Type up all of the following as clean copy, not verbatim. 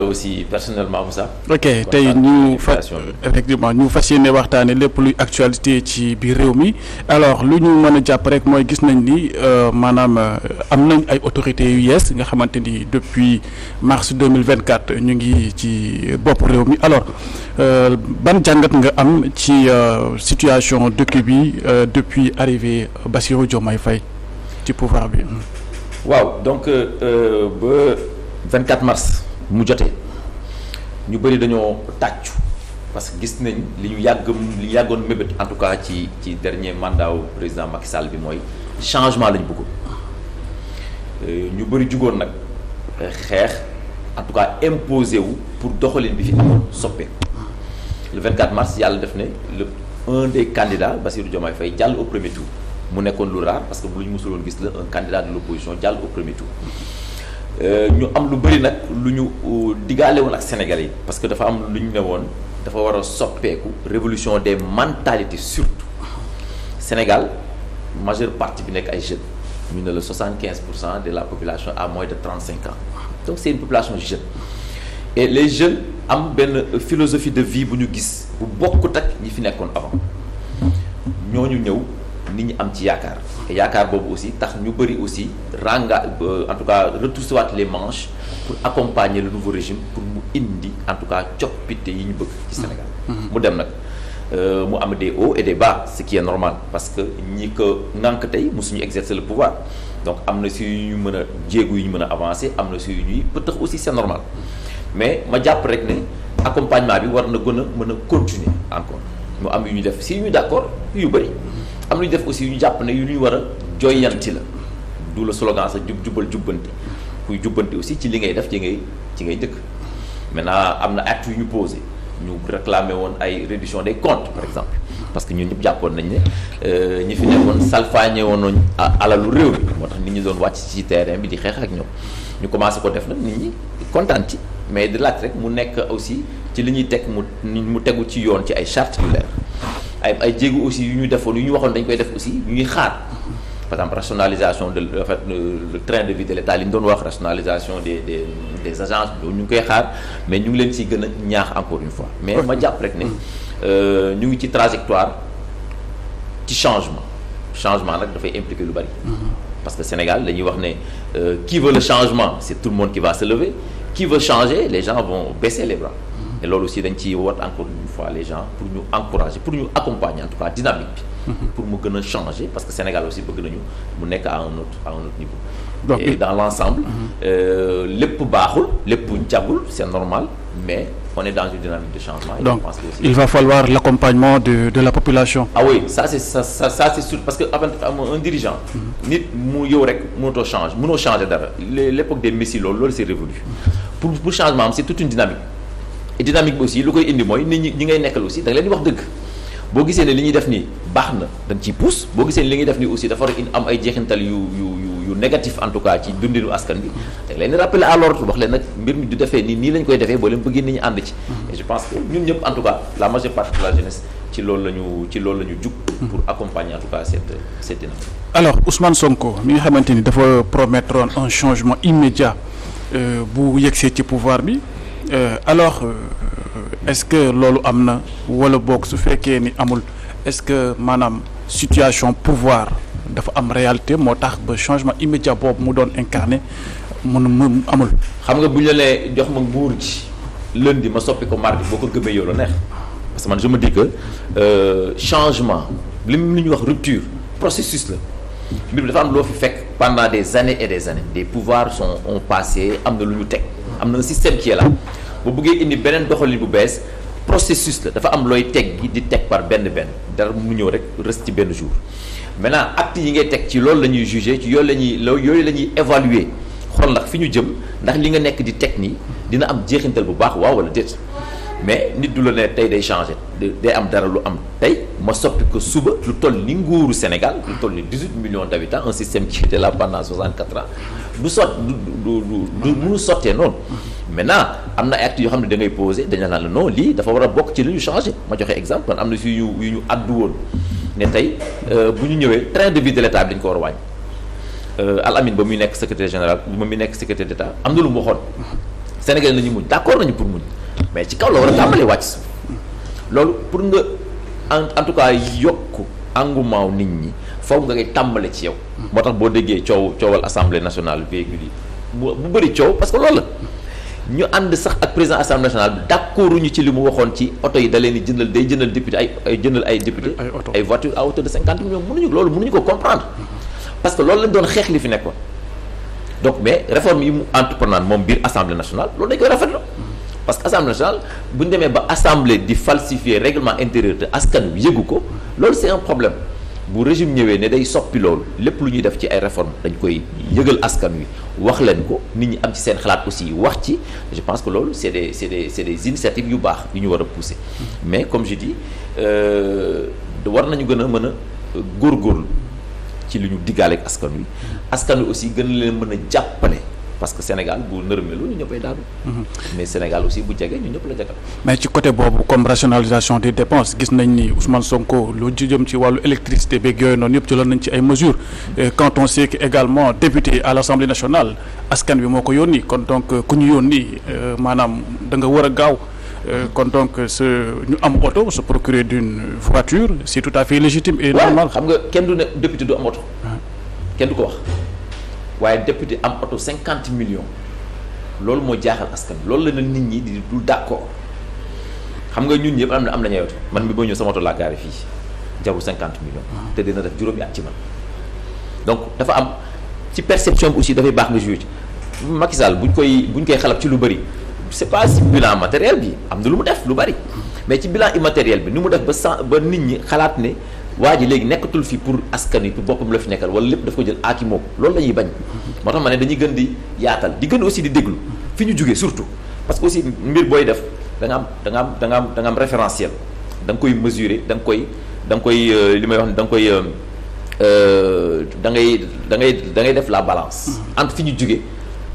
aussi personnellement Moussa. ok tey ñu effectivement ñu fas yéene waxtaane lépp luy actualité ci biir réew mi alors lu ñu mën a jàpp rek mooy gis nañ ni maanaam am nañ ay autorités yu yees nga xamante ni depuis mars 2024 ñu ngi ci bopp réew mi alors ban jàngat nga am ci situation dëkk bi depuis arrivée Bassirou Diomaye Faye ci pouvoir bi. waaw donc ba 24 mars. mu jotee ñu bëri dañoo tàccu parce que gis nañ li ñu yàggoon mébét en tout cas ci dernier mandat wu président Macky Sall bi mooy changement lañ bëggoon ñu bëri jugoon nag xeex en tout cas imposé wu pour doxalin bi fi amoon soppeeku le 24 mars yàlla def ne un des candidats Bassirou Diomaye Faye jàll au premier tour mu nekkoon lu rare parce que bu ñu mësuloon gis la un candidat de l'opposition jàll au premier tour. ñu am lu bëri nag lu ñu digaale woon ak Sénégalais yi parce que dafa am lu ñu ne woon dafa war a soppeeku révolution des mentalités surtout Sénégal majeure partie bi nekk ay jeunes ñu ne la 75% de la population a moins de 35 ans donc c'est une population jeune et les jeunes am benn philosophie de vie bu ñu gis bu bokkut ak ñi fi nekkoon avant ñooñu ñëw nit ñi am ci yaakaar te yaakaar boobu aussi tax ñu bëri aussi en tout cas retrousser waat les manches pour accompagner le nouveau régime pour mu indi en tout cas coppite yi ñu bëgg ci Sénégal mu dem nag mu am des hauts et des bas ce qui est normal parce que ñi ko nànk tey mosuñu exercer le pouvoir donc am na si yu ñu mën a jéegu yu ñu mën a avancer am na si yu ñuy peut-être aussi c'est normal mais ma jàpp rek ne accompagnement bi war na gën a mën a continuer encore mu am yu ñu def si yu ñu d'accord yu bëri am lu ñu def aussi yu ñu jàpp ne yu ñu war a joyanti la du la slogan sa jubal jubbanti kuy jubbanti aussi ci li ngay def ci ngay dëkk maintenant am na actes yu ñu posé ñu réclamé woon ay reddition des comptes par exemple parce que ñun ñëpp jàppoon nañ ne ñi fi nekkoon salfaañe woon nañ alalu réew mi moo tax nit ñi doon wàcc ci terrain bi di xeex ak ñoom ñu commencé ko def nag nit ñi kontaan ci mais di laaj rek mu nekk aussi ci li ñuy teg mu tegu ci yoon ci ay chartes yu leer ay jéegu aussi yu ñu defoon yu ñu waxoon dañ koy def aussi yu ñuy xaar par exemple rationalisation de en fait le train de vie de l'État li ñu doon wax rationalisation des agences ñu ngi koy xaar mais ñu ngi leen ciy gën a ñaax encore une fois mais ma jàpp rek ne ñu ngi ci trajectoire ci changement nag dafay impliquer lu bari parce que Sénégal dañuy wax ne qui veut le changement c'est tout le monde qui va se lever qui veut changer les gens vont baisser les bras et loolu aussi dañ ciy woot encore une fois les gens pour ñu encourager pour ñu accompagner en tout cas dynamique bi pour mu gën a changer parce que Sénégal aussi bëgg nañu mu nekk à un autre niveau donc, et dans l'ensemble lépp baaxul lépp jagul c'est normal mais on est dans une dynamique de changement et donc je pense que aussi, il va falloir l'accompagnement de la population ah oui ça c'est sûr parce que un dirigeant nit mu yow rek mënoo changer dara l'époque des messies loolu c'est révolu pour changement am c'est toute une dynamique et dynamique bi aussi lu koy indi mooy nit ñi ngay nekkal aussi da nga leen di wax dëgg boo gisee ne li ñuy def nii baax na dañ ciy pousse boo gisee ne li ñuy def nii aussi dafa war a am ay jeexintal yu négatif en tout cas ci dundinu askan bi da nga leen di rappeler à l'ordre wax leen nag mbir mi du defee nii lañ koy defee boo leen bëggee nit ñi ànd ci et je pense que ñun ñëpp en tout cas la majeure partie de la jeunesse ci loolu la ñu jug pour accompagner en tout cas cette dynamique. alors Ousmane Sonko mi nga xamante ni dafa promettre un changement immédiat bu yegsee ci pouvoir bi alors est-ce que loolu am na wala boog su fekkee ni amul est-ce que maanaam situation pouvoir dafa am réalité moo tax ba changement immédiat boobu mu doon incarné mu amul. xam nga bu ñu la nee jox ma nguur gi lundi ma soppi ko mardi boo ko gëmee yow la neex parce que man je me dis que changement li ñuy wax rupture processus la mbir bi dafa am loo fi fekk pendant des années et des années des pouvoirs ont passé am na lu ñu teg am na un système qui est là. bu bëggee indi beneen doxalin bu bees processus la dafa am looy teg gi di teg par benn dara mu ñëw rek reste ci benn jour maintenant acte yi ngay teg ci loolu la ñuy juger ci yooyu la ñuy évaluer xool ndax fi ñu jëm ndax li nga nekk di teg nii dina am jeexintal bu baax waaw wala déet mais nit du la ne tey day changer day am dara lu am tey ma soppi ko suba lu toll ni nguuru Sénégal lu toll ni 18 millions d'habitants un système qui était là pendant 64 ans du mënu sottee noonu maintenant am na actes yoo xam ne da ngay poser dañu naan la non lii dafa war a bokk ci li ñu changé ma joxe exemple man am na si yu ñu addu woon ne tey bu ñu ñëwee train de vie de l'État bi dañu ko war a wàññi Al Amine ba muy nekk secrétaire général ba muy nekk secrétaire d'État am na lu mu waxoon Sénégalais nañu muñ d'accord nañu pour muñ mais ci kaw la war a tàmbalee wàcc suuf loolu pour nga en tout cas yokk engouement nit ñi foog nga koy tàmbale ci yow. moo tax boo déggee coowal assemblée nationale véhicule yi bu bëri coow parce que loolu la ñu ànd sax ak président assemblée nationale bi d'accorduñu ci li mu waxoon ci oto yi da leen di jëndal day jëndal député ay député ay voitures à hauteur de 50 millions mënuñu ko comprendre parce que loolu lañ doon xeex li fi nekkoon donc mais réforme yi mu entreprendre moom biir assemblée nationale loolu dañ koy rafetlu parce que assemblée nationale bu ñu demee ba assemblée di falsifier règlement intérieur te askan wi yëgu ko loolu c'est un problème bu régime ñëwee ne day soppi loolu lépp lu ñuy def ci ay réformes dañ koy yëgal askan wi wax leen ko nit ñi am ci seen xalaat aussi wax ci je pense que loolu c'est des initiatives yu baax yu ñu war a pousser mais comme je dis war nañu gën a mën a góorgóorlu ci li ñu diggaale ak askan wi aussi gën leen mën a jàppale parce que Sénégal bu nërmeelu ñu ñëppay daanu. mais Sénégal aussi bu jege ñu ñëpp la jagal. mais ci côté boobu comme rationalisation des dépenses gis nañ ni Ousmane Sonko lu jëm ci wàllu électricité beeg yooyu noonu yëpp jëloon nañ ci ay mesures quand on sait que également député à l'Assemblée nationale askan bi moo ko yónni kon donc ku ñu yónni maanaam da nga war a gaaw kon donc ñu am oto se procurer d'une voiture c'est tout à fait légitime et normal. xam nga kenn du ne député du am oto. kenn du ko wax. waaye député am oto 50 millions loolu moo jaaxal askan loolu la nit ñi di dul d'accord xam nga ñun ñëpp am nañu oto man mi ba ñëw sama oto laa gaare fii jarul 50 millions. te dina def juróomi at ci man. donc dafa am ci perception bi aussi dafay baax nga joué ci Macky Sall buñ koy xalab ci lu bëri c'est pas si bilan matériel bi am na lu mu def lu bëri mais ci bilan immatériel bi ni mu def ba nit ñi xalaat ne. waa ji léegi nekkatul fi pour askan wi pour boppam la fi nekkal wala lépp daf ko jël aaki moom loolu la ñuy bañ moo tax ma ne dañuy gën di yaatal di gën aussi di déglu fi ñu jugee surtout parce que aussi mbir booy def da nga am référentiel da nga koy mesurer da nga koy li may wax ne da ngay def la balance entre fi ñu jugee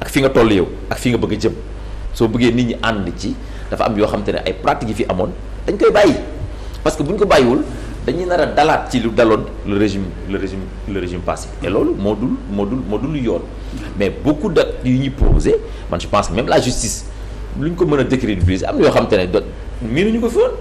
ak fi nga toll yow ak fi nga bëgg a jëm soo bëggee nit ñi ànd ci dafa am yoo xam te ne ay pratiques yi fi amoon dañ koy bàyyi parce que bu ñu ko bàyyiwul dañuy nar a dalaat ci lu daloon le régime passé et loolu moo dul yoon mais beaucoup d'actes yu ñuy posé man je pense que même la justice lu ñu ko mën a décrédibiliser am na yoo xam te ne miinuñu ko fi woon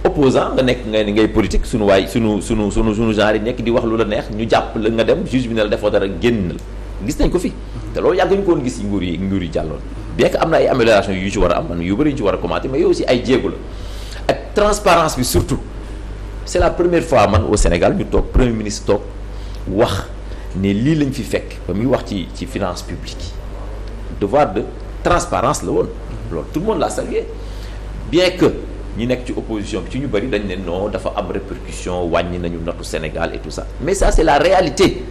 opposant nga nekk ngay politique sunu genre yi nekk di wax lu la neex ñu jàpp la nga dem juge bi ne la defoo dara génn la gis nañ ko fi te loolu yàgg ñu ko woon gis yi nguur yi jàlloon bien que am na ay améliorations yu ci war a am man yu bëri yu ci war a commenter mais yow aussi ay jéego la ak transparence bi surtout c'est la première fois man au Sénégal ñu toog premier ministre toog wax ne lii lañ fi fekk ba muy wax ci finance publique yi devoir de transparence la woon loolu tout le monde l'a salué bien que ñi nekk ci opposition bi ci ñu bëri dañ ne non dafa am répercussion wàññi nañu notu Sénégal et tout ça mais ça c'est la réalité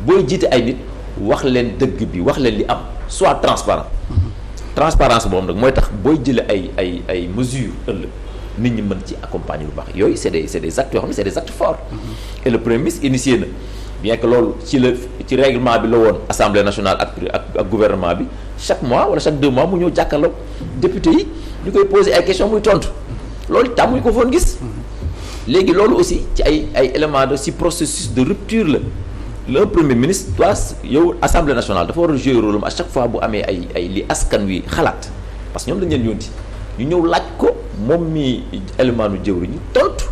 booy jiite ay nit wax leen dëgg bi wax leen li am soit transparence boobu nag mooy tax booy jële ay mesures ëllëg nit ñi mën ci accompagner bu baax yooyu c'est des actes yoo xam ne c'est des actes forts et le premier ministre initié na bien que loolu ci règlement bi la woon assemblée nationale ak gouvernement bi chaque mois wala chaque 2 mois mu ñëw jàkkaarloo député yi ñu koy poser ay questions muy tontu loolu tàmmuñu ko foon gis léegi loolu aussi ci ay éléments de ci processus de rupture la le premier ministre yow assemblée nationale dafa war a jouer rôle à chaque fois bu amee ay li askan wi xalaat parce que ñoom dañu leen yónni ñu ñëw laaj ko moom mi élément nu jëwriñ ñu tontu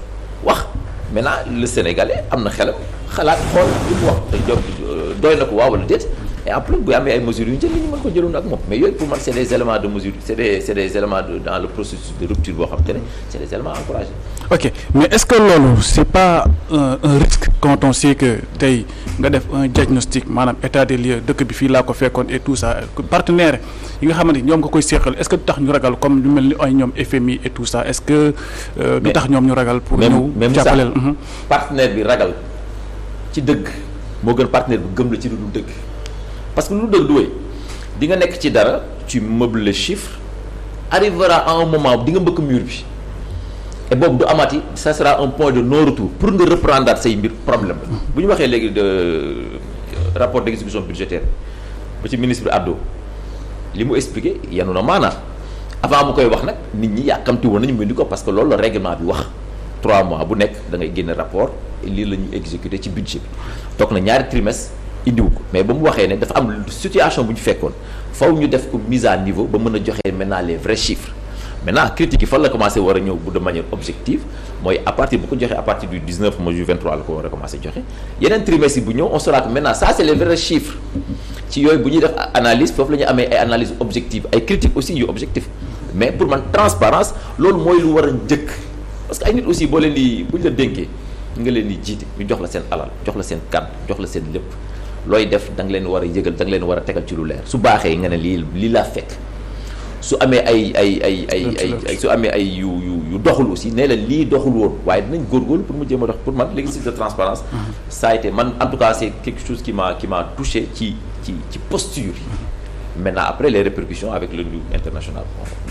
wax maintenant le sénégalais am na xelam xalaat xool li mu wax te doy na ko waaw wala déet et en plus bu amee ay mesures yu ñu jël li ñu mën ko jëloon ak moom mais yooyu pour man c'est des éléments de mesure c'est des éléments dans le processus de rupture boo xam te ne c'est des éléments encouragés. Ok mais est-ce que loolu c'est pas un risque quand on sait que tey nga def un diagnostic maanaam état des lieux dëkk bi fii laa ko fekkoon et tout ça partenaires yi nga xamante ñoom nga koy seqal est-ce que du tax ñu ragal comme lu mel ni ay ñoom FMI et tout ça est-ce que du tax ñoom ñu ragal pour ñëw jàppaleel partenaire bi ragal ci dëgg moo gën partenaire bi gëm la ci lu dul dëgg parce que lu dëgg du wéy di nga nekk ci dara tu meubles les chiffres arrivera à un moment di nga mbëkk mur bi et boobu du amati ça sera un point de non-retour pour nga reprendre say mbir problème la bu ñu waxee léegi de rapport d'exécution budgétaire ba ci ministre bi Addo li mu expliqué yanu na maanaam avant mu koy wax nag nit ñi yàkkamti woon nañu mu indi ko parce que loolu la règlement bi wax 3 mois bu nekk da ngay génne rapport lii la ñu exécuté ci budget bi toog na ñaari trimestre indiwu ko mais ba mu waxee ne dafa am situation bu ñu fekkoon faw ñu def ko mise à niveau ba mën a joxe maintenant les vrais chiffres maintenant critique yi fan la commencé war a ñëw bu de manière objective mooy à partir bu ko joxee à partir du 19 mai 23 la ko war a commencé joxe yeneen trimestre bu ñëw on saura que maintenant ça c'est les vrais chiffres ci yooyu bu ñuy def analyse foofu la ñu amee ay analyse objective ay critiques aussi yu objectif mais pour man transparence loolu mooy lu war a njëkk parce que ay nit aussi boo leen di bu ñu la dénkee nga leen di jiite ñu jox la seen alal jox la seen kàddu jox la seen lépp looy def da nga leen war a yëgal da nga leen war a tegal ci lu leer su baaxee nga ne lii laa fekk su amee ay su amee ay yu doxul aussi nee la lii doxul woon waaye dinañ góorgóorlu pour mu jéem a dox pour man l'exercice de transparence ça a été man en tout cas c'est quelque chose qui m'a touché ci posture yi maintenant après les répercussions avec le niveau international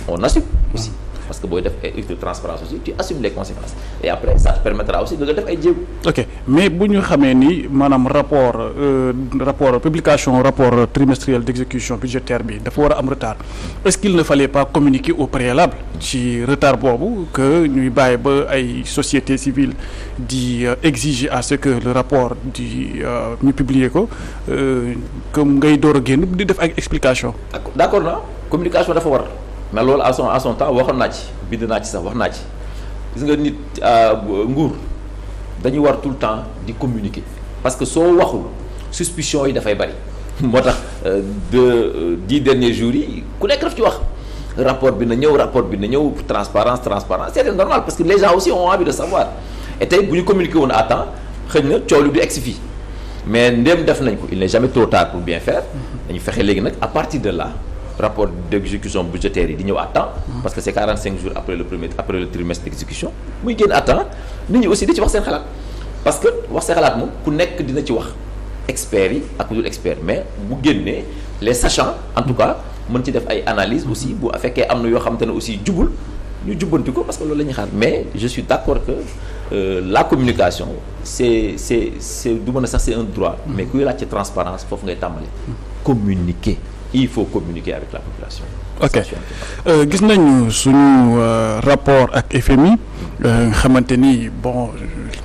on assume aussi parce que booy def exercice de transparence aussi tu assumes les conséquences et après ça te permettra aussi de nga def ay jéego. ok mais bu ñu xamee ni maanaam rapport publication rapport trimestriel d'exécution budgétaire bi dafa war a am retard est-ce qu'il ne fallait pas communiquer au préalable ci retard boobu que ñuy bàyyi ba ay société civile di exiger à ce que le rapport di ñu publier ko comme ngay door a génn di def ay explication. d'accord na communication dafa war. mais loolu à son temps waxoon naa ci bind naa ci sax wax naa ci gis nga nit nguur dañuy war tout le temps di communiquer parce que soo waxul suspicion yi dafay bari moo tax 10 derniers jours yi ku nekk daf ci wax rapport bi na ñëw transparence c'est normal parce que les gens aussi ont envie de savoir et tey bu ñu communiquer woon à temps xëy na coow lu du egsi fii mais ndéem def nañ ko il n'est jamais trop tard pour bien faire dañu fexe léegi nag à partir de là rapport d'exécution budgétaire yi di ñëw à temps parce que c'est 45 jours après le trimestre d'exécution muy génn à temps nit ñi aussi di ci wax seen xalaat parce que wax seen xalaat moom ku nekk dina ci wax experts yi ak ku dul expert mais bu génnee les sachants en tout cas mën ci def ay analyses aussi bu fekkee am na yoo xamante ne aussi jubul ñu jubbanti ko parce que loolu la ñuy xaar mais je suis d'accord que la communication c'est du mën a sax c'est un droit mais kuy laaj ci transparence foofu ngay tàmbali communiquer. Il faut communiquer avec la population. ok gis nañu suñu rapport ak FMI nga xamante ni bon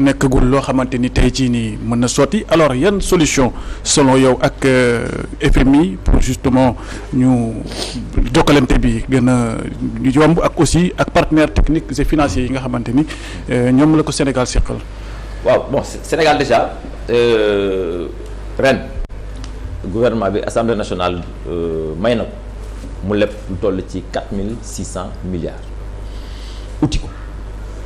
nekkagul loo xamante ni tey jii nii mën na sotti alors yan solution selon yow ak FMI pour justement ñu jokkalante bi gën a yomb ak aussi ak partenaires techniques et financiers yi nga xamante ni ñoom la ko Sénégal seqal. waaw bon Sénégal déjà ren. gouvernement bi assemblée nationale may na ko mu leb lu toll ci 4600 milliards uti ko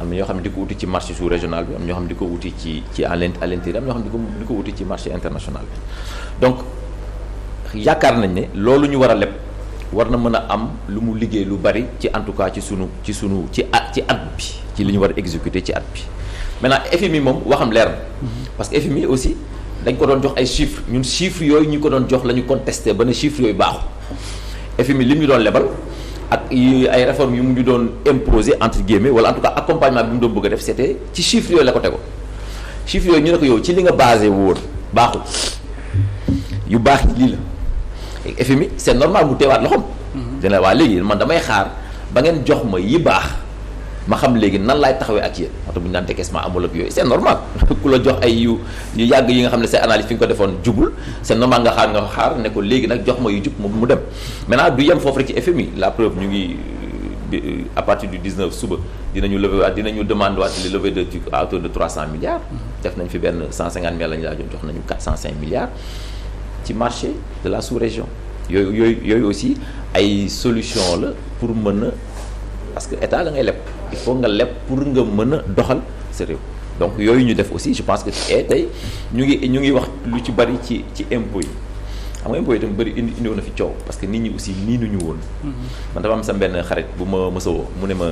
am na ñoo xam ne di ko uti ci marché sous régional bi am ñoo xam ne di ko uti ci à l'intérieur am ñoo xam ne di ko uti ci marché international bi donc yaakaar nañ ne loolu ñu war a leb war na mën a am lu mu liggéey lu bari ci en tout cas ci at bi ci li ñu war a exécuter ci at bi maintenant FMI moom waxam leer na parce que FMI aussi dañ ko doon jox ay chiffres ñun chiffres yooyu ñu ko doon jox la ñu contesté ba ne chiffres yooyu baaxul FMI li mu ñu doon lebal ak ay réformes yu mu ñu doon imposer entre guillemets wala en tout cas accompagnement bi mu doon bëgg a def c'était ci chiffres yooyu la ko tegoon chiffres yooyu ñu ne ko yow ci li nga basé woon baaxul yu baax yi lii la FMI c'est normal mu teewaat loxoom. dina waa léegi man damay xaar ba ngeen jox ma yi baax ma xam léegi nan laay taxawee ak yéen waxtu bu ñu naan décaissement amul ak yooyu c'est normal ku la jox ay yu yàgg yi nga xam ne say analyse fi nga ko defoon jubul c'est normal nga xaar ne ko léegi nag jox ma yu jub mu dem maintenant du yem foofu rek ci FMI la preuve ñu ngi à partir du 19 suba dinañu demander waat les levées de trucs à hauteur de 300 milliards def nañ fi benn 150 milliards la ñu laa jox nañu 405 milliards ci marché de la sous-région yooyu aussi ay solution la pour mën a parce que état da ngay leb il faut nga leb pour nga mën a doxal sa réew donc yooyu ñu def aussi je pense que tey ñu ngi wax lu ci bari ci impôts yi xam nga impôts yi itam bari indi woon na fi coow parce que nit ñi aussi nii nu ñu woon. man dafa am sa benn xarit bu ma mësa woo mu ne ma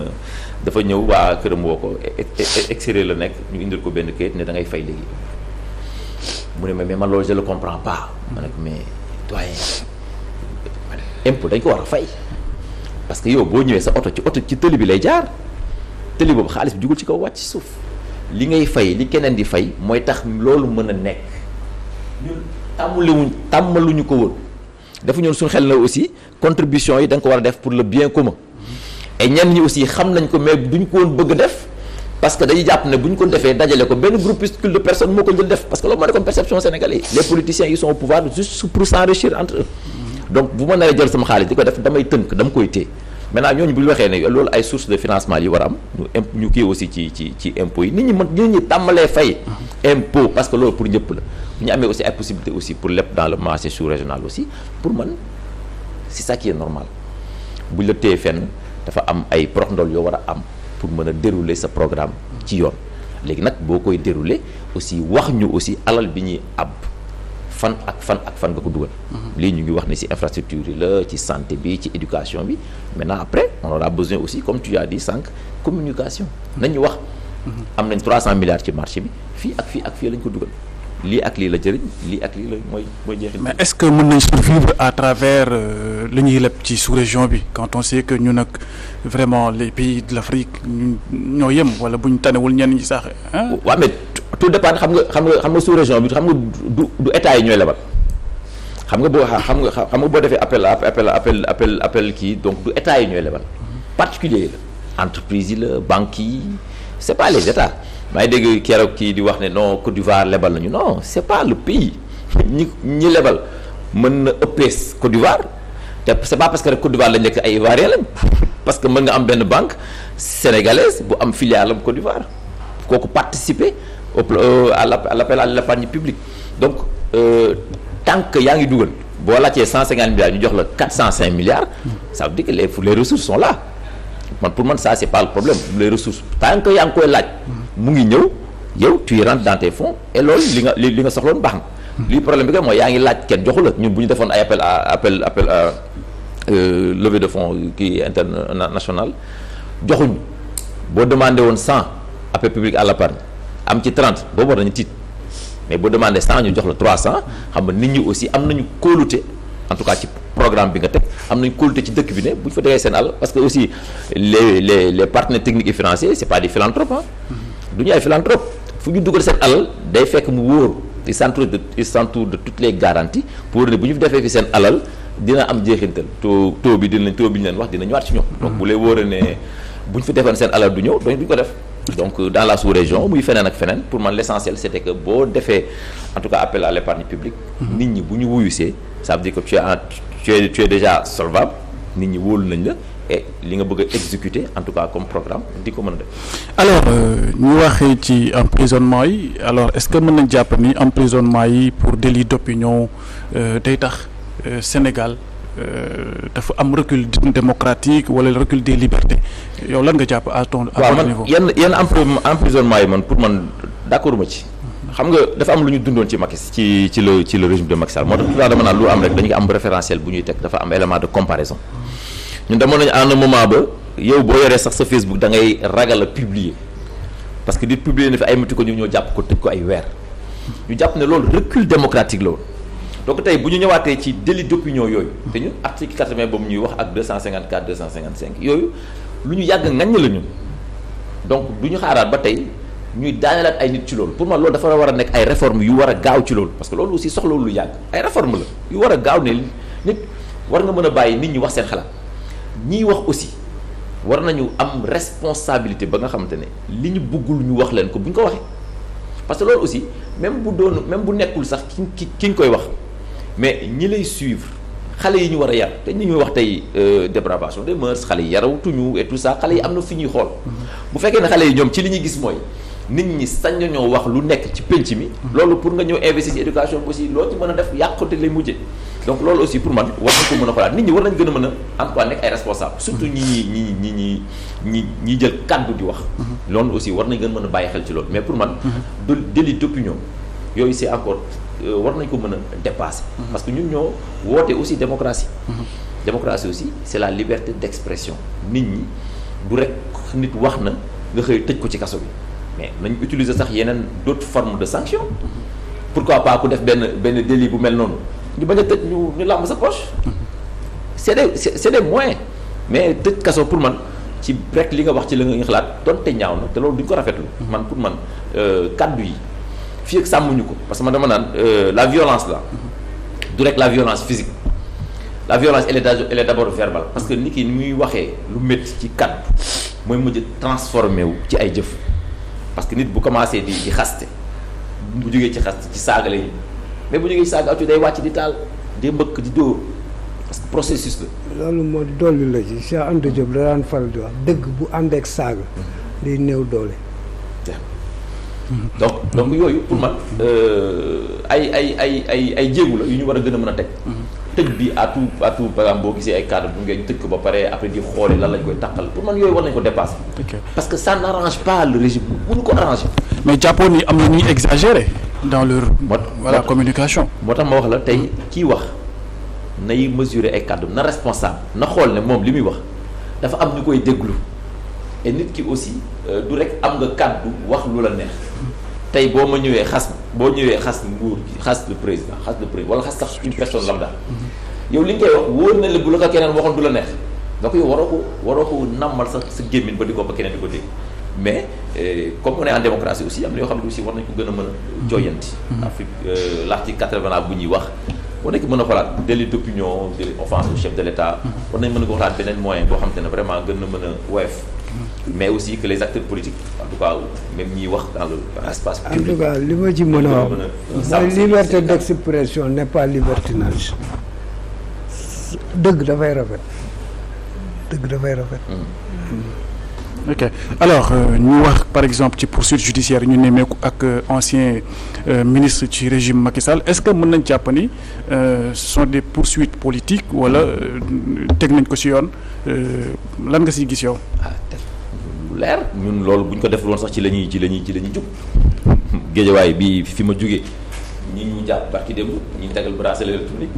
dafa ñëw waa këram woo ko extérieur la nekk ñu indil ko benn kayit ne da ngay fay léegi mu ne ma mais man loolu je le comprends pas. ma ne ko mais doyen impôt dañ ko war a fay. parce que yow boo ñëwee sa oto ci tëli bi lay jaar tëli boobu xaalis bi jugul ci kaw wàcc ci suuf li ngay fay li keneen di fay mooy tax loolu mën a nekk ñun tàmmaluñu ko woon dafa ñoon suñu xel na aussi contribution yi da nga ko war a def pour le bien commun et ñenn ñi aussi xam nañ ko mais duñ ko woon bëgg def parce que dañuy jàpp ne bu ñu ko defee dajale ko benn groupuscule de personnes moo ko jël def parce que loolu moo nekkoon perception sénégalais les politiciens ils sont au pouvoir juste pour s'enrichir entre eux donc bu ma naree jël sama xaalis di ko def damay tënk dama koy téye maintenant ñooñu bu ñu waxee ne loolu ay sources de financement yi war a am ñu kii aussi ci impôts yi nit ñi tàmmalee fay impôt parce que loolu pour ñëpp la bu ñu amee aussi ay possibilités aussi pour lépp dans le marché sous-régional aussi pour man c'est ça qui est normal bu ñu la téye fenn dafa am ay prox ndol yoo war a am pour mën a dérouler sa programme ci yoon léegi nag boo koy dérouler aussi wax ñu aussi alal bi ñuy ab fan nga ko dugal. lii ñu ngi wax ne ci infrastructure yi la ci santé bi ci éducation bi maintenant après on aura besoin aussi comme tu as dit sànq communication nañu wax am nañ 300 milliards ci marché bi fii ak fii lañ ko dugal lii ak lii la jëriñ lii ak lii la mooy jeexit. mais est-ce que mën nañ survivre à travers li ñuy leb ci sous-région bi quand on sait que ñu nag vraiment les pays de l'Afrique ñoo yem wala bu ñu tanewul ñenn ñi sax. waaw mais tout dépend xam nga sous-région bi xam nga du état yi ñooy lebal xam nga boo defee appel kii donc du état yi ñooy lebal particulier la entreprise yi la banque yi c'est pas les états. maa ngi dégg keroog kii di wax ne non Côte d'Ivoire lebal nañu non c'est pas le pays ñi lebal mën na ëppee Côte d'Ivoire te c'est pas parce que rek Côte d'Ivoire lañ nekk ay Ivoiriens lañ parce que mën nga am benn banque sénégalaise bu am filiale am Côte d'Ivoire kooku participer à l'appel à l'épargne publique donc tant que yaa ngi dugal boo laajtee 150 milliards ñu jox la 405 milliards ça veut dire que les ressources sont là pour man ça c'est pas le problème les ressources tant que yaa ngi koy laaj mu ngi ñëw yow tu rentres dans tes fonds et loolu li nga soxloon baax na. lii problème bi que mooy yaa ngi laaj kenn joxu la ñun bu ñu defoon ay appel à levée de fonds kii international joxuñu boo demandé woon 100 appel public à l'épargne am ci 30 boobu war nañu tiit mais boo demandé 100 ñu jox la 300 xam nga nit ñi aussi am nañu kóolute en tout cas ci programme bi nga teg am nañu kóolute ci dëkk bi ne bu ñu fa tegee seen àll parce que aussi les partenaires techniques et financiers c'est pas des philanthropes du ñu ay philanthrope fu ñu dugal seen alal day fekk mu wóor il s'entoure de toutes les garanties pour ne bu ñu defee fi seen alal dina am jeexintal taux bi ñu leen wax dina ñëwaat ci ñoom. donc bu lay wóoree ne bu ñu fi defoon seen alal du ñëw duñ ko def. donc dans la sous-région muy feneen ak feneen pour man l'essentiel c'était que boo defee en tout cas appel à l'épargne publique. nit ñi bu ñu wuyusee ça veut dire que tu es déjà solvable nit ñi wóolu nañ la. et li nga bëgg a exécuter en tout cas comme programme di ko mën a def. alors ñu waxee ci emprisonnement yi alors est-ce que mën nañ jàpp ni emprisonnement yi pour délit d'opinion day tax Sénégal dafa am recul démocratique wala recul des libertés yow lan nga jàpp à ton niveau. yenn emprisonnement yi man pour man d'accord ma ci. xam nga dafa am lu ñu dundoon ci Macky ci le régime de Macky Sall moo tax dama naan lu am rek dañu am référentiel bu ñuy teg dafa am élément de comparaison. ñun demoon nañu à un moment ba yow boo yoree sax sa Facebook da ngay ragal a publier parce que di publier na fi ay mati ko ñu ñoo jàpp ko tëj ko ay weer ñu jàpp ne loolu recul démocratique la woon donc tey bu ñu ñëwaatee ci délit d'opinion yooyu te ñun article 80 boobu ñuy wax ak 254 255 yooyu lu ñu yàgg ngañ la ñun donc du ñu xaaraat ba tey ñuy daaneelaat ay nit ci loolu pour man loolu dafa war a nekk ay réformes yu war a gaaw ci loolu parce que loolu aussi soxlawul lu yàgg ay réformes la yu war a gaaw ne nit war nga mën a bàyyi nit ñi wax seen xalaat ñiy wax aussi war nañu am responsabilité ba nga xamante ne li ñu bëggul ñu wax leen ko bu ñu ko waxee parce que loolu aussi même bu nekkul sax ki ñu koy wax mais ñi lay suivre xale yi ñu war a yar te ñu ñuy wax tey dépravation des mœurs xale yi yarawtuñu et tout ça xale yi am na fi ñuy xool bu fekkee ne xale yi ñoom ci li ñuy gis mooy nit ñi sañ nañoo wax lu nekk ci penc mi loolu pour nga ñëw investir ci éducation bi aussi loo ci mën a def yàqute lay mujje donc loolu aussi pour man war nañ ko mën a xoolaat nit ñi war nañ gën a mën a en tout cas nekk ay responsable surtout ñi jël kàddu di wax loolu aussi war nañ gën a mën a bàyyi xel ci loolu mais pour man du délit d'opinion yooyu c'est encore war nañ ko mën a dépasser parce que ñun ñoo woote aussi démocratie démocratie aussi c'est la liberté d'expression nit ñi du rek nit wax na nga xëy tëj ko ci kaso bi mais nañ utiliser sax yeneen d'autres formes de sanction pourquoi pas ku def benn délit bu mel noonu ñu bañ a tëj ñu làmb sa poche c'est des moyens mais tëj kaso pour man ci rek li nga wax ci la nga xalaat donte ñaaw na te loolu duñ ko rafetlu man pour man kaddu yi fii ak sàmmuñu ko parce que man dama naan la violence là du rek la violence physique la violence elle est d'abord verbale parce que nit ki ni muy waxee lu métti ci kaddu mooy mujj transformé wu ci ay jëf parce que nit bu commencé di xaste bu jógee ci xaste ci saaga lay mais bu jógee ci saaga atu day wàcc di taal di mbëkk di dóor parce que processus la. loolu moo dolli la ci Cheikh Anta Diop da daan faral di wax dëgg bu ànd ak saaga day néew doole. donc yooyu pour man ay jéegu la yu ñu war a gën a mën a teg. tëj bi à tout par exemple boo gisee ay cadre bu ngeen tëj ko ba pare après di xoole lan lañ koy tàqal pour man yooyu war nañ ko dépasser. parce que ça n'arrange pas le régime bu ñu ko arranger. mais jàppoon ni am na ñuy exagérer dans leur communication. moo tax ma wax la tey kii wax nay mesurer ay kàddu na responsable na xool ne moom li muy wax dafa am ñu koy déglu et nit ki aussi du rek am nga kàddu wax lu la neex tey boo ma ñëwee xas nguur gi xas le président wala xas sax une personne lambda yow li nga koy wax wóor na la bu la ko keneen waxoon du la neex nga koy waroo ko nammal sa gémmiñ ba di ko ba keneen di ko dégg mais comme on est en démocratie aussi am na yoo xam ne aussi war nañ ko gën a mën a jooyanti. Afrique l'article 80 bu ñuy wax war nañ ko mën a xoolaat délit d'opinion délit offense au chef de l'État war nañ mën a ko xoolaat beneen moyen boo xam te ne vraiment gën na mën a woyof mais aussi que les acteurs politiques en tout cas même ñiy wax dans l'espace public. En tout cas li ma ci mën a wax mooy liberté d'expression n'est pas libertinage. dëgg dafay rafet. ok alors ñu wax par exemple ci poursuite judiciaire ñu nemmeeku ak ancien ministre ci régime Macky Sall est-ce que mën nañ jàpp ni ce sont des poursuites politiques wala teg nañ ko ci yoon lan nga ci gis yow. leer ñun loolu bu ñu ko def woon sax ci la ñuy jug géejawaay bi fi ma jugee ñi ñu jàpp barki démb ñi ñu tegal bracelet électronique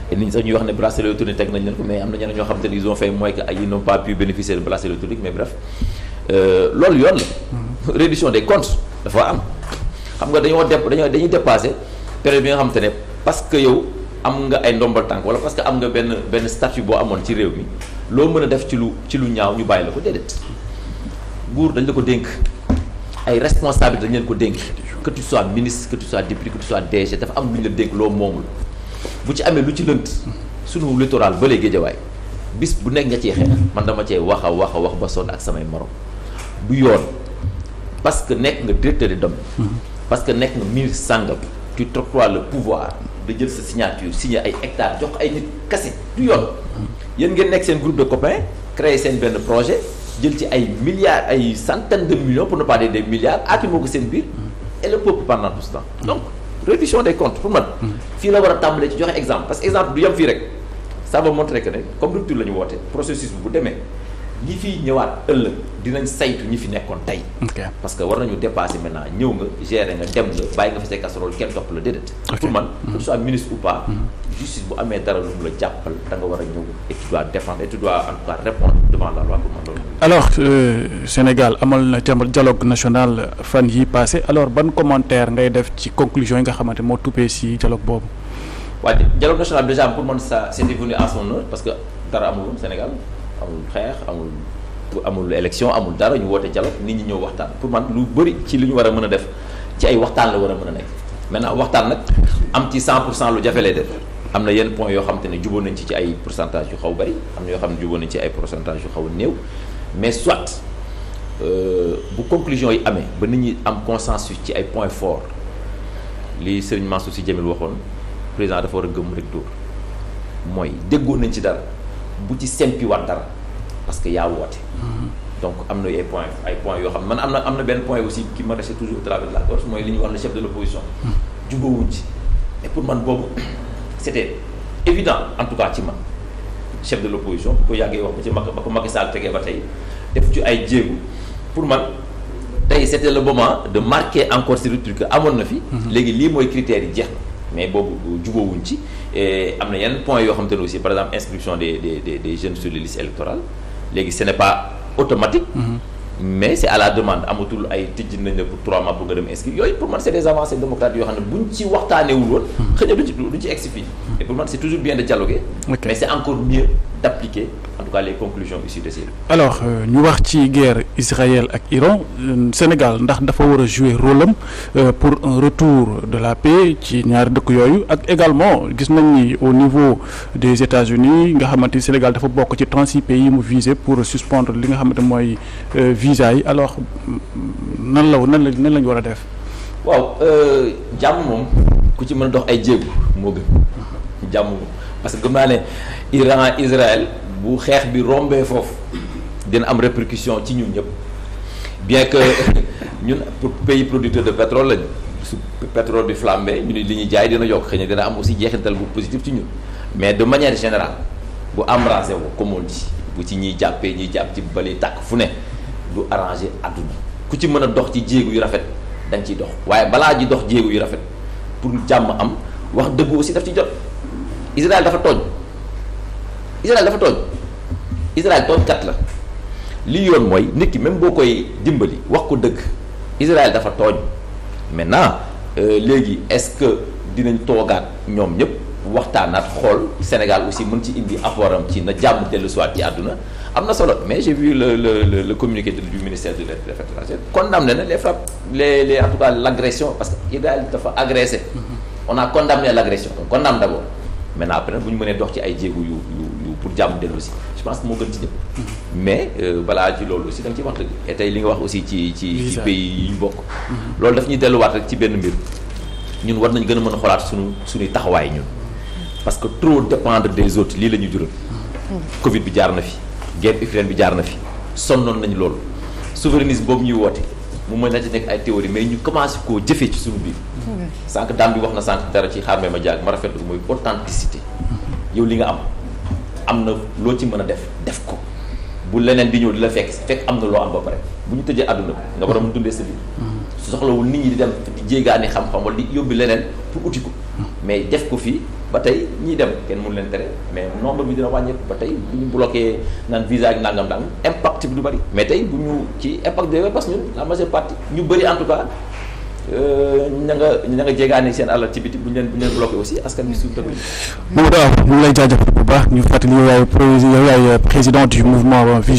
et nit ñi sax ñuy wax ne bracelet électronique teg nañ leen ko mais am na ñeneen ñoo xam te ne ils ont fait moins que ils n'ont pas pu bénéficier de bracelet électronique mais bref loolu yoon la réduction des comptes dafa am xam nga dañuy dépasser période bi nga xam te ne parce que yow am nga ay ndombal tànk wala parce que am nga benn statut boo amoon ci réew mi loo mën a def ci lu ñaaw ñu bàyyi la ko déedéet nguur dañ la ko dénk ay responsabilité dañ leen ko dénk que tu sois ministre que tu sois député que tu sois DG dafa am lu ñu la dénk loo moomul bu ci amee lu ci lënt sunu littoral ba léegi Guédiawaye bis bu nekk nga cee xeex man dama cee wax ba sonn ak samay morom du yoon parce que nekk nga directeur des domaines parce que nekk nga ministre sàngam tu t'octroies le pouvoir de jël sa signature signer ay hectares jox ay nit kese du yoon yéen ngeen nekk seen groupe de copains créer seen benn projet jël ci ay milliards ay centaines de millions pour ne pas dire des milliards aati moo ko seen biir et le peuple pendant tout ce temps donc réduction des comptes pour man fii la war a tàmbalee ci joxe exemple parce que exemple du yem fii rek ça va montrer que ne comme rupture la ñu woote processus bi bu demee ñi fiy ñëwaat ëllëg dinañ saytu ñi fi nekkoon tey parce que war nañu dépasser maintenant ñëw nga gérer nga dem nga bàyyi nga fi say casserole kenn topp la déedéet pour man que tu sois ministre ou pas justice bu amee dara lu mu la jàppal da nga war a ñëw et tu dois défendre et tu dois en tout cas répondre devant la loi pour man loolu alors Sénégal amal na dialogue national fan yi passé alors ban commentaire ngay def ci conclusion yi nga xamante moo tuppee ci dialogue boobu waaye dialogue national déjà pour man ça c'est devenu à son heure parce que dara amul woon Sénégal amul xeex amul élection amul dara ñu woote dialogue nit ñi ñëw waxtaan pour man lu bëri ci li ñu war a mën a def ci ay waxtaan la war a mën a nekk maintenant waxtaan nag am ci 100% lu jafe lay def am na yenn points yoo xam te ne jubóo nañ ci ay pourcentage yu xaw bëri am na yoo xam ne jubóo nañ ci ay pourcentage yu xaw a néew mais soit bu conclusion yi amee ba nit ñi am consensus ci ay points forts li Serigne Mansour Sy Djamil waxoon président dafa war a gëm rek dóor mooy déggoo nañ ci dara bu ci sempiwaat dara parce que yaa woote donc am na ay points yoo xam ne man am na benn point aussi qui me reste toujours au travers de la gorge mooy li ñuy wax le chef de l'opposition jubóowuñ ci et pour man boobu c'était évident en tout cas ci man chef de l'opposition bu ko yàggee wax ba ko Macky Sall tegee ba tey def ci ay jéegu pour man tey c'était le moment de marquer encore cette rupture que amoon na fi léegi lii mooy critères yi jeex na mais boobu jubóowuñ ci et am na yenn points yoo xam te ne aussi par exemple inscription des jeunes sur les listes électorales léegi ce n'est pas automatique mais c'est à la demande amatul ay tijji nañ la pour 3 mois pour nga dem inscrire yooyu pour man c'est des avancées démocratiques yoo xam ne buñ ci waxtaaneewul woon xëy na duñ ci egsi fii et pour man c'est toujours bien de dialoguer mais c'est encore mieux d'appliquer en tout cas les conclusions issues de ces. alors ñu wax ci guerre Israël ak Iran Sénégal ndax dafa war a jouer rôle am pour un retour de la paix ci ñaari dëkk yooyu ak également gis nañ ni au niveau des États-Unis nga xamante ni Sénégal dafa bokk ci 36 pays yi mu visé pour suspendre li nga xamante mooy visa yi alors nan lañ war a def. waaw jàmm moom ku ci mën a dox ay jéegu moo gën jàmm moom parce que gëm naa ne Iran Israël bu xeex bi rombee foofu dina am répercussion ci ñun ñëpp bien que ñun pays producteur de pétrole lañu su pétrole bi flambé ñu ni li ñuy jaay dina yokk xëy na dina am aussi jeexintal bu positif ci ñun mais de manière générale bu embrasé wu comme on dit bu ci ñiy jàppee ñiy jàpp ci bali tàkk fu ne du arrangé àdduna ku ci mën a dox ci jéegu yu rafet da nga ciy dox waaye balaa ji dox jéegu yu rafet pour jàmm am wax dëgg aussi daf ci jot Israël dafa tooñ Israël tooñkat la li yoon mooy nit ki même boo koy dimbali wax ko dëgg Israël dafa tooñ maintenant léegi est-ce que dinañ toogaat ñoom ñëpp waxtaanaat xool Sénégal aussi mën ci indi apport am ci na jàmm dellu soit ci àdduna am na solo mais j'ai vu le communiqué du ministère de l'Affaires étrangères condamné na les frappes les en tout cas l'agression parce que Israël dafa agressé on a condamné l'agression on condamne d'abord maintenant après bu ñu mënee dox ci ay jéegu yu pour jàmm dellu si je pense que moo gën ci ñëpp mais balaa ci loolu aussi da nga ciy wax dëgg et tey li nga wax aussi ci pays yi ñu bokk loolu daf ñuy delluwaat rek ci benn mbir ñun war nañ gën a mën a xoolaat suñuy taxawaay ñun parce que trop dépendre des autres lii la ñu jural Covid bi jaar na fi guerre Ukraine bi jaar na fi sonnoon nañu loolu souverainisme boobu ñuy woote mu mën na ci nekk ay théorie mais ñu commencé koo jëfee ci suñu biir sànq daam bi wax na sànq dara ci xaar ma jaag ma rafetlu mooy authenticité yow li nga am na loo ci mën a def ko bu leneen di ñëw di la fekk am na loo am ba pare bu ñu tëjee àdduna bi nga war a mën dundee sa biir su soxlawul nit ñi di dem di jéegaani xam-xam wala di yóbbi leneen pour uti ko mais def ko fii ba tey ñiy dem kenn mënu leen tere mais nombre bi dina wàññeeku ba tey bu ñu bloqué naan visa ak nangam impact bi du bari mais tey bu ñu ci impact de parce que ñun la majeure partie ñu bëri en tout cas ña nga jéegaani seen alal ci biti bu ñu leen bloqué aussi askan bi suuf tamit. Mamadou Aw ñu ngi lay jaajëfal bu baax ñu fàttali yow yaay président du mouvement Vision.